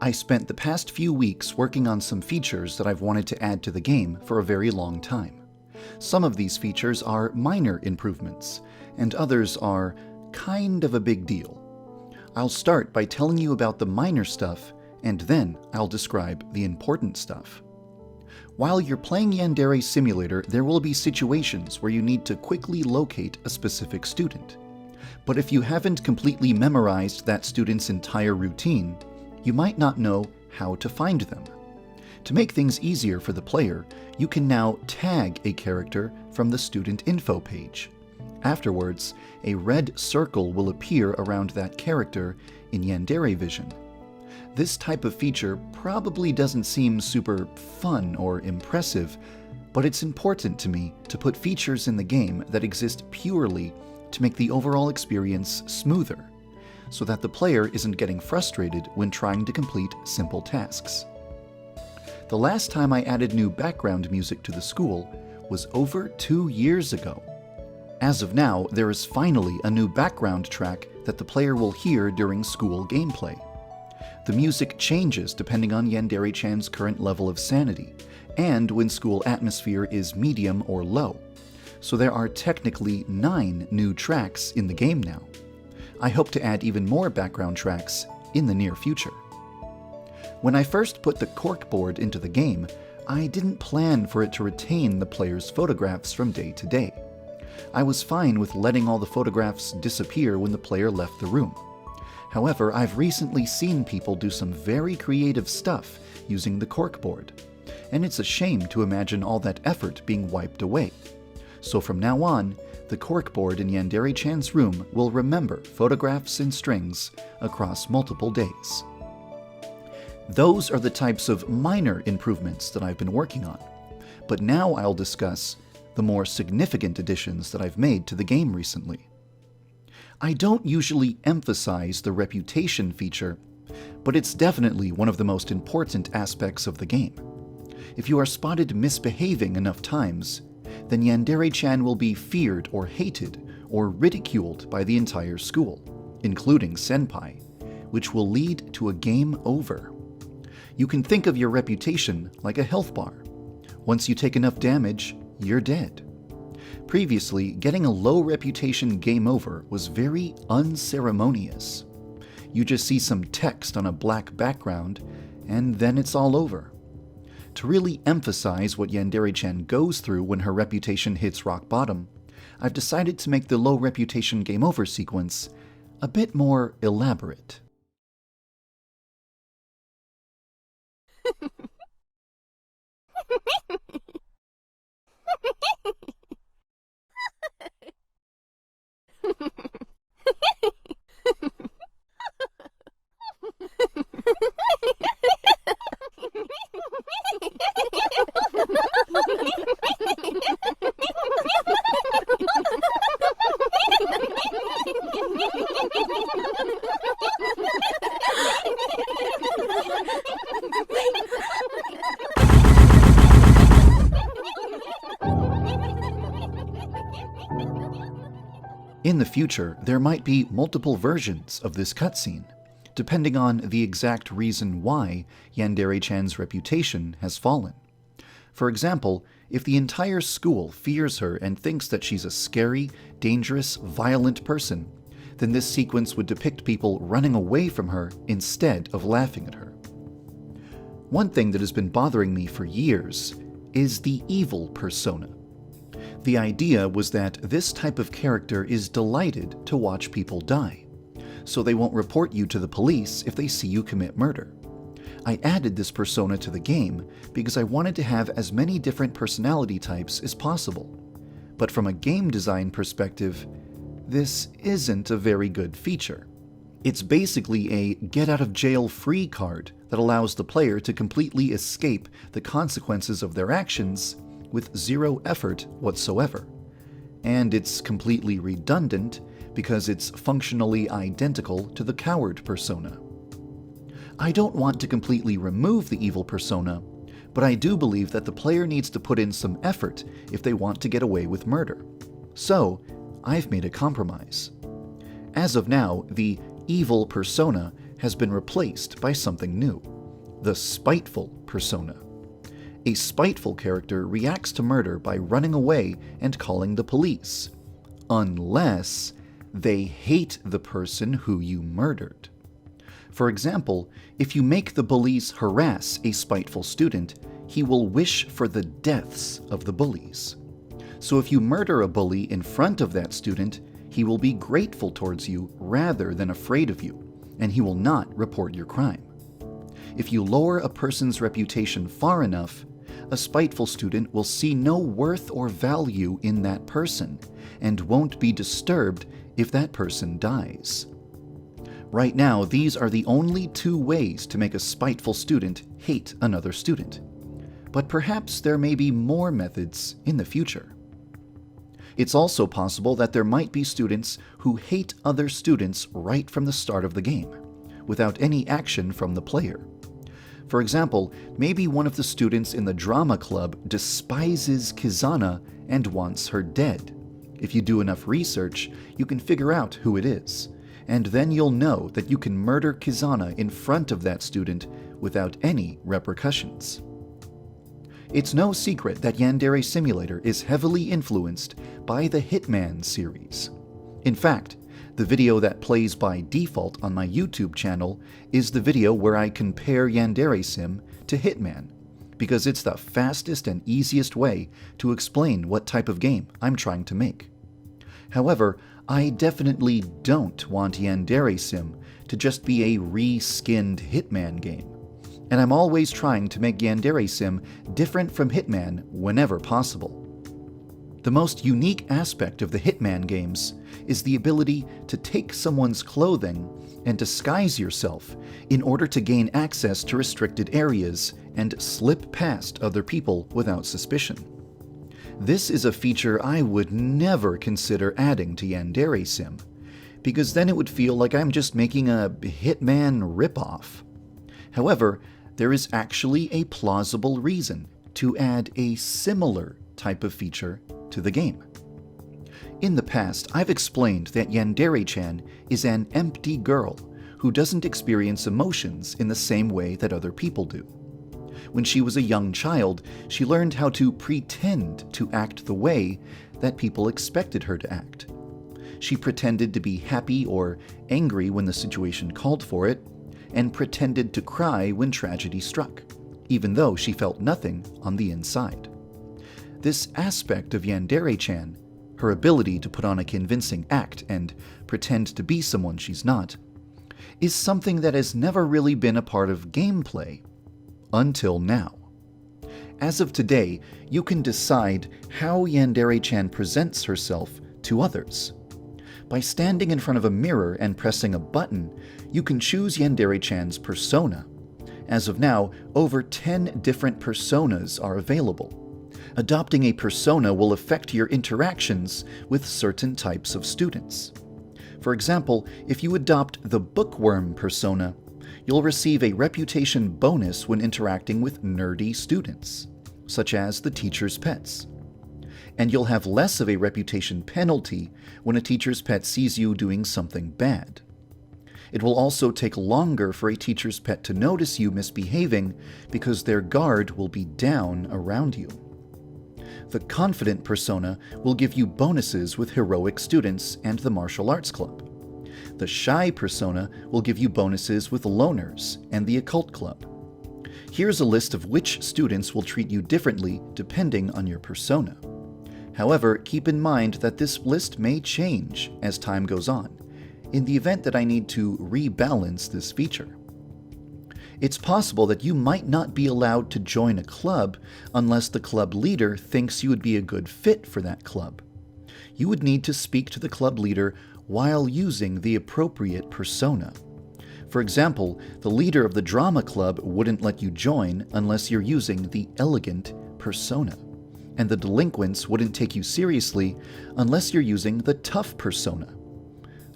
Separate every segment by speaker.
Speaker 1: I spent the past few weeks working on some features that I've wanted to add to the game for a very long time. Some of these features are minor improvements, and others are kind of a big deal. I'll start by telling you about the minor stuff, and then I'll describe the important stuff. While you're playing Yandere Simulator, there will be situations where you need to quickly locate a specific student. But if you haven't completely memorized that student's entire routine, you might not know how to find them. To make things easier for the player, you can now tag a character from the student info page. Afterwards, a red circle will appear around that character in Yandere Vision. This type of feature probably doesn't seem super fun or impressive, but it's important to me to put features in the game that exist purely to make the overall experience smoother, so that the player isn't getting frustrated when trying to complete simple tasks. The last time I added new background music to the school was over 2 years ago. As of now, there is finally a new background track that the player will hear during school gameplay. The music changes depending on Yandere-chan's current level of sanity, and when school atmosphere is medium or low, so there are technically 9 new tracks in the game now. I hope to add even more background tracks in the near future. When I first put the corkboard into the game, I didn't plan for it to retain the player's photographs from day to day. I was fine with letting all the photographs disappear when the player left the room. However, I've recently seen people do some very creative stuff using the corkboard, and it's a shame to imagine all that effort being wiped away. So from now on, the corkboard in Yandere-chan's room will remember photographs and strings across multiple days. Those are the types of minor improvements that I've been working on, but now I'll discuss the more significant additions that I've made to the game recently. I don't usually emphasize the reputation feature, but it's definitely one of the most important aspects of the game. If you are spotted misbehaving enough times, then Yandere-chan will be feared or hated or ridiculed by the entire school, including Senpai, which will lead to a game over. You can think of your reputation like a health bar. Once you take enough damage, you're dead. Previously, getting a low reputation game over was very unceremonious. You just see some text on a black background, and then it's all over. To really emphasize what Yandere-chan goes through when her reputation hits rock bottom, I've decided to make the low reputation game over sequence a bit more elaborate. In the future, there might be multiple versions of this cutscene, depending on the exact reason why Yandere-chan's reputation has fallen. For example, if the entire school fears her and thinks that she's a scary, dangerous, violent person, then this sequence would depict people running away from her instead of laughing at her. One thing that has been bothering me for years is the evil persona. The idea was that this type of character is delighted to watch people die, so they won't report you to the police if they see you commit murder. I added this persona to the game because I wanted to have as many different personality types as possible. But from a game design perspective, this isn't a very good feature. It's basically a get-out-of-jail-free card that allows the player to completely escape the consequences of their actions with zero effort whatsoever. And it's completely redundant because it's functionally identical to the coward persona. I don't want to completely remove the evil persona, but I do believe that the player needs to put in some effort if they want to get away with murder. So, I've made a compromise. As of now, the evil persona has been replaced by something new, the spiteful persona. A spiteful character reacts to murder by running away and calling the police, unless they hate the person who you murdered. For example, if you make the bullies harass a spiteful student, he will wish for the deaths of the bullies. So if you murder a bully in front of that student, he will be grateful towards you rather than afraid of you, and he will not report your crime. If you lower a person's reputation far enough, a spiteful student will see no worth or value in that person and won't be disturbed if that person dies. Right now, these are the only two ways to make a spiteful student hate another student. But perhaps there may be more methods in the future. It's also possible that there might be students who hate other students right from the start of the game, without any action from the player. For example, maybe one of the students in the drama club despises Kizana and wants her dead. If you do enough research, you can figure out who it is, and then you'll know that you can murder Kizana in front of that student without any repercussions. It's no secret that Yandere Simulator is heavily influenced by the Hitman series. In fact, the video that plays by default on my YouTube channel is the video where I compare Yandere Sim to Hitman, because it's the fastest and easiest way to explain what type of game I'm trying to make. However, I definitely don't want Yandere Sim to just be a re-skinned Hitman game, and I'm always trying to make Yandere Sim different from Hitman whenever possible. The most unique aspect of the Hitman games is the ability to take someone's clothing and disguise yourself in order to gain access to restricted areas and slip past other people without suspicion. This is a feature I would never consider adding to Yandere Sim, because then it would feel like I'm just making a Hitman ripoff. However, there is actually a plausible reason to add a similar type of feature to the game. In the past, I've explained that Yandere-chan is an empty girl who doesn't experience emotions in the same way that other people do. When she was a young child, she learned how to pretend to act the way that people expected her to act. She pretended to be happy or angry when the situation called for it, and pretended to cry when tragedy struck, even though she felt nothing on the inside. This aspect of Yandere-chan, her ability to put on a convincing act and pretend to be someone she's not, is something that has never really been a part of gameplay, until now. As of today, you can decide how Yandere-chan presents herself to others. By standing in front of a mirror and pressing a button, you can choose Yandere-chan's persona. As of now, over 10 different personas are available. Adopting a persona will affect your interactions with certain types of students. For example, if you adopt the bookworm persona, you'll receive a reputation bonus when interacting with nerdy students, such as the teacher's pets. And you'll have less of a reputation penalty when a teacher's pet sees you doing something bad. It will also take longer for a teacher's pet to notice you misbehaving because their guard will be down around you. The confident persona will give you bonuses with heroic students and the martial arts club. The shy persona will give you bonuses with loners and the occult club. Here's a list of which students will treat you differently depending on your persona. However, keep in mind that this list may change as time goes on, in the event that I need to rebalance this feature. It's possible that you might not be allowed to join a club unless the club leader thinks you would be a good fit for that club. You would need to speak to the club leader while using the appropriate persona. For example, the leader of the drama club wouldn't let you join unless you're using the elegant persona, and the delinquents wouldn't take you seriously unless you're using the tough persona.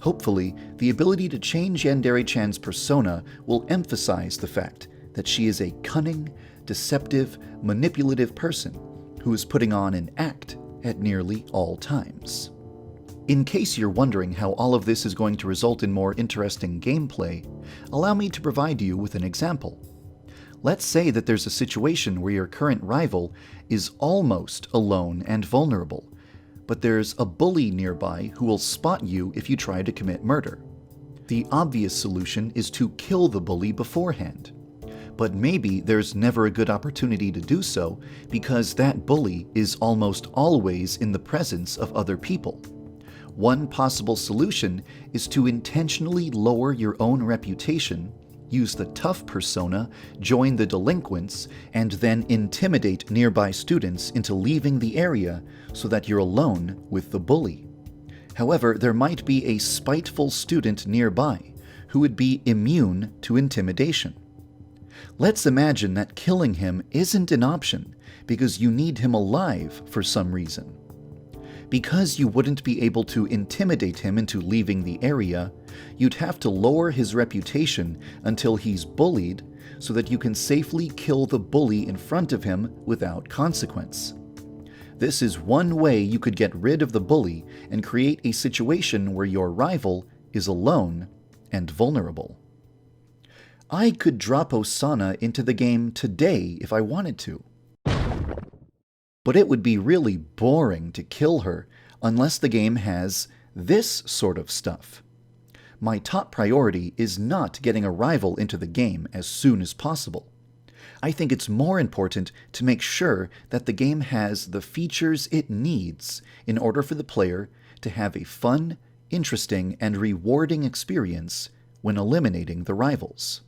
Speaker 1: Hopefully, the ability to change Yandere-chan's persona will emphasize the fact that she is a cunning, deceptive, manipulative person who is putting on an act at nearly all times. In case you're wondering how all of this is going to result in more interesting gameplay, allow me to provide you with an example. Let's say that there's a situation where your current rival is almost alone and vulnerable, but there's a bully nearby who will spot you if you try to commit murder. The obvious solution is to kill the bully beforehand. But maybe there's never a good opportunity to do so because that bully is almost always in the presence of other people. One possible solution is to intentionally lower your own reputation, use the tough persona, join the delinquents, and then intimidate nearby students into leaving the area so that you're alone with the bully. However, there might be a spiteful student nearby who would be immune to intimidation. Let's imagine that killing him isn't an option because you need him alive for some reason. Because you wouldn't be able to intimidate him into leaving the area, you'd have to lower his reputation until he's bullied so that you can safely kill the bully in front of him without consequence. This is one way you could get rid of the bully and create a situation where your rival is alone and vulnerable. I could drop Osana into the game today if I wanted to. But it would be really boring to kill her unless the game has this sort of stuff. My top priority is not getting a rival into the game as soon as possible. I think it's more important to make sure that the game has the features it needs in order for the player to have a fun, interesting, and rewarding experience when eliminating the rivals.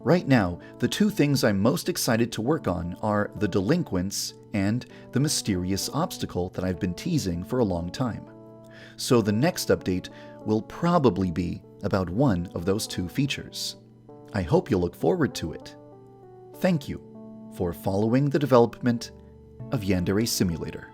Speaker 1: Right now, the two things I'm most excited to work on are the delinquents and the mysterious obstacle that I've been teasing for a long time. So the next update will probably be about one of those two features. I hope you'll look forward to it. Thank you for following the development of Yandere Simulator.